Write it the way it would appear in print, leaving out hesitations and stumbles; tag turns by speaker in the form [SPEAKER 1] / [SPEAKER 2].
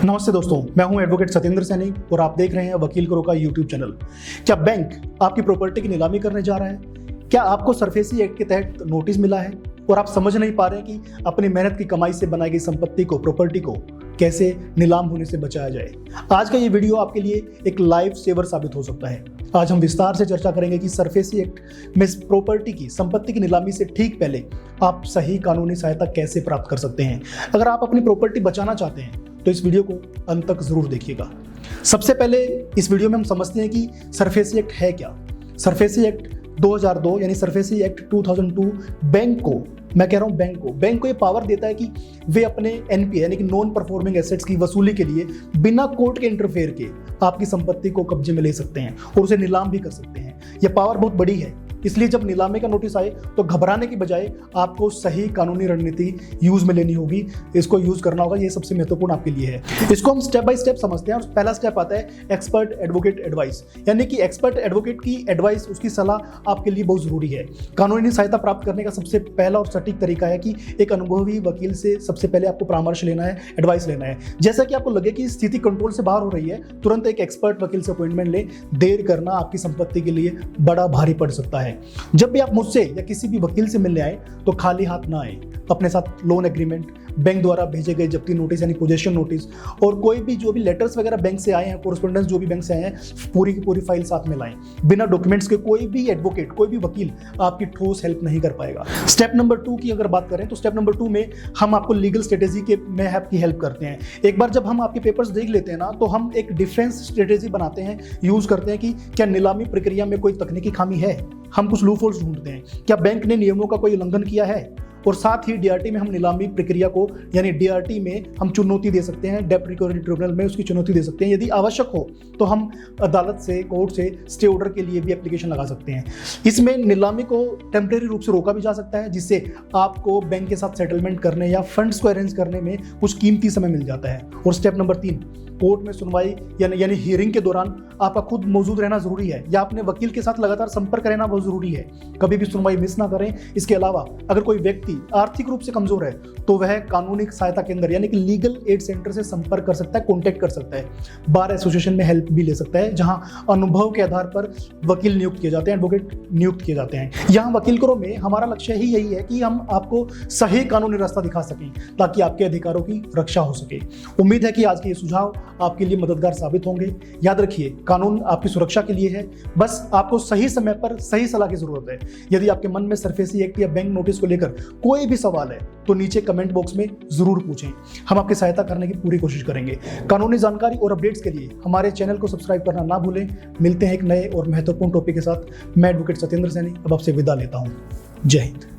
[SPEAKER 1] नमस्ते दोस्तों, मैं हूं एडवोकेट सत्येंद्र सैनी और आप देख रहे हैं वकील करो का यूट्यूब चैनल। क्या बैंक आपकी प्रॉपर्टी की नीलामी करने जा रहा है? क्या आपको सरफेसी एक्ट के तहत नोटिस मिला है और आप समझ नहीं पा रहे हैं कि अपनी मेहनत की कमाई से बनाई गई संपत्ति को, प्रॉपर्टी को कैसे नीलाम होने से बचाया जाए? आज का ये वीडियो आपके लिए एक लाइफ सेवर साबित हो सकता है। आज हम विस्तार से चर्चा करेंगे कि सरफेसी एक्ट में प्रॉपर्टी की, संपत्ति की नीलामी से ठीक पहले आप सही कानूनी सहायता कैसे प्राप्त कर सकते हैं। अगर आप अपनी प्रॉपर्टी बचाना चाहते हैं तो इस वीडियो को अंत तक जरूर देखिएगा। सबसे पहले इस वीडियो में हम समझते हैं कि सरफेसी एक्ट है क्या। सरफेसी एक्ट 2002 यानी सरफेसी एक्ट 2002 बैंक को, मैं कह रहा हूं बैंक को ये पावर देता है कि वे अपने एनपीए यानी कि नॉन परफॉर्मिंग एसेट्स की वसूली के लिए बिना कोर्ट के इंटरफेयर के आपकी संपत्ति को कब्जे में ले सकते हैं और उसे नीलाम भी कर सकते हैं। यह पावर बहुत बड़ी है, इसलिए जब नीलामी का नोटिस आए तो घबराने की बजाय आपको सही कानूनी रणनीति यूज में लेनी होगी, इसको यूज करना होगा। ये सबसे महत्वपूर्ण आपके लिए है। इसको हम स्टेप बाय स्टेप समझते हैं और पहला स्टेप आता है एक्सपर्ट एडवोकेट एडवाइस, यानी कि एक्सपर्ट एडवोकेट की एडवाइस, उसकी सलाह आपके लिए बहुत जरूरी है। कानूनी सहायता प्राप्त करने का सबसे पहला और सटीक तरीका है कि एक अनुभवी वकील से सबसे पहले आपको परामर्श लेना है, एडवाइस लेना है। जैसा कि आपको लगे कि स्थिति कंट्रोल से बाहर हो रही है, तुरंत एक एक्सपर्ट वकील से अपॉइंटमेंट ले। देर करना आपकी संपत्ति के लिए बड़ा भारी पड़ सकता है। जब भी आप मुझसे या किसी भी वकील से मिलने आए तो खाली हाथ ना आए। अपने साथ लोन एग्रीमेंट, बैंक द्वारा भेजे गए जब्ती नोटिस यानी पोजेशन नोटिस और कोई भी जो भी लेटर्स वगैरह बैंक से आए हैं, कोरेस्पोंडेंस जो भी बैंक से आए हैं, पूरी की पूरी फाइल साथ में लाएं। बिना डॉक्यूमेंट्स के कोई भी एडवोकेट, कोई भी वकील आपकी ठोस हेल्प नहीं कर पाएगा। स्टेप नंबर 2 की अगर बात करें तो स्टेप नंबर 2 में हम आपको लीगल स्ट्रेटेजी के में आपकी हेल्प करते हैं। एक बार जब हम आपके पेपर्स देख लेते हैं ना, तो हम एक डिफेंस स्ट्रेटेजी बनाते हैं, यूज करते हैं कि क्या नीलामी प्रक्रिया में कोई तकनीकी खामी है। हम कुछ लूपहोल्स ढूंढते हैं, क्या बैंक ने नियमों का कोई उल्लंघन किया है, और साथ ही डीआरटी में हम नीलामी प्रक्रिया को, यानी डीआरटी में हम चुनौती दे सकते हैं, डेब्ट रिकवरी ट्रिब्यूनल में उसकी चुनौती दे सकते हैं। यदि आवश्यक हो तो हम अदालत से, कोर्ट से स्टे ऑर्डर के लिए भी एप्लीकेशन लगा सकते हैं। इसमें नीलामी को टेम्परेरी रूप से रोका भी जा सकता है, जिससे आपको बैंक के साथ सेटलमेंट करने या फंड्स को अरेंज करने में कुछ कीमती समय मिल जाता है। और स्टेप नंबर 3, कोर्ट में सुनवाई यानी हियरिंग के दौरान आपका खुद मौजूद रहना जरूरी है या अपने वकील के साथ लगातार संपर्क रहना बहुत जरूरी है। कभी भी सुनवाई मिस ना करें। इसके अलावा अगर कोई व्यक्ति आर्थिक रूप से कमजोर है तो वह कानूनी सहायता केंद्र यानी कि लीगल एड सेंटर से संपर्क कर सकता है, कॉन्टेक्ट कर सकता है। बार एसोसिएशन में हेल्प भी ले सकता है, जहां अनुभव के आधार पर वकील नियुक्त किए जाते हैं, एडवोकेट नियुक्त किए जाते हैं। यहाँ वकील करो में हमारा लक्ष्य ही यही है कि हम आपको सही कानूनी रास्ता दिखा सकें ताकि आपके अधिकारों की रक्षा हो सके। उम्मीद है कि आज के ये सुझाव आपके लिए मददगार साबित होंगे। याद रखिए, कानून आपकी सुरक्षा के लिए है, बस आपको सही समय पर सही सलाह की जरूरत है। यदि आपके मन में सरफेसी एक्ट या बैंक नोटिस को लेकर कोई भी सवाल है तो नीचे कमेंट बॉक्स में जरूर पूछें, हम आपकी सहायता करने की पूरी कोशिश करेंगे। कानूनी जानकारी और अपडेट्स के लिए हमारे चैनल को सब्सक्राइब करना ना भूलें। मिलते हैं एक नए और महत्वपूर्ण टॉपिक के साथ। मैं एडवोकेट सत्येंद्र सैनी अब आपसे विदा लेता हूं। जय हिंद।